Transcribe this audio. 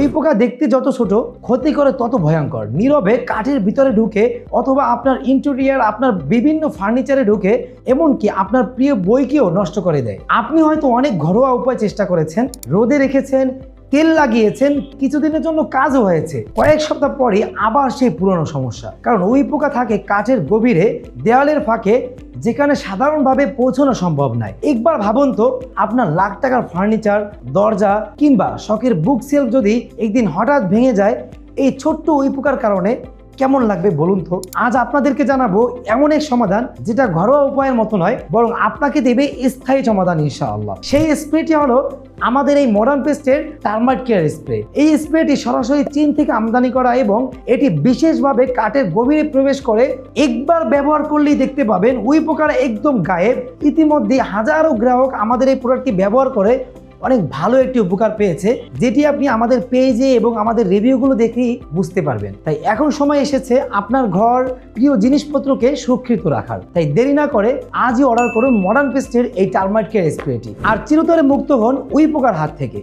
We পোকা দেখতে যত ছোট, ক্ষতি করে তত ভয়ঙ্কর। নীরবে কাঠের ভিতরে ঢুকে অথবা আপনার ইন্টেরিয়ার, আপনার বিভিন্ন ফার্নিচারে ঢুকে, এমনকি আপনার প্রিয় বইকেও নষ্ট করে দেয়। আপনি হয়তো অনেক ঘরোয়া উপায় চেষ্টা করেছেন, রোদে রেখেছেন, তেল লাগিয়েছেন, কিছুদিনের জন্য কাজও হয়েছে, কয়েক সপ্তাহ পরে আবার সেই পুরনো সমস্যা। কারণ উই পোকা থাকে কাঠের গভীরে, দেওয়ালের ফাঁকে, যেখানে সাধারণভাবে পৌঁছানো সম্ভব নয়। একবার ভাবুন তো, আপনার লাখ টাকার ফার্নিচার, দরজা কিংবা শখের বুক সেলফ যদি একদিন হঠাৎ ভেঙে যায় এই ছোট্ট উই পোকার কারণে, কেমন লাগবে বলুন তো? আজ আপনাদেরকে জানাবো এমন এক সমাধান যেটা ঘরোয়া উপায়ের মতো নয়, বরং আপনাকে দেবে স্থায়ী সমাধান ইনশাআল্লাহ। সেই স্প্রেটি হলো আমাদের এই মডার্ন পেস্টের টার্মাইট কেয়ার স্প্রে। এই স্প্রেটি সরাসরি চীন থেকে আমদানি করা এবং এটি বিশেষভাবে কাঠের গভীরে প্রবেশ করে। একবার ব্যবহার করলেই দেখতে পাবেন উই পোকার একদম গায়েব। ইতিমধ্যে হাজারো গ্রাহক আমাদের এই প্রোডাক্টটি ব্যবহার করে অনেক ভালো একটি উপকার পেয়েছে, যেটি আপনি আমাদের পেজে এবং আমাদের রিভিউগুলো দেখেই বুঝতে পারবেন। তাই এখন সময় এসেছে আপনার ঘর, প্রিয় জিনিসপত্রকে সুরক্ষিত রাখার। তাই দেরি না করে আজই অর্ডার করুন মডার্ন পেস্টের এই টার্মাইট কেয়ার স্প্রেটি, আর চিরতরে মুক্ত হন উই পোকার হাত থেকে।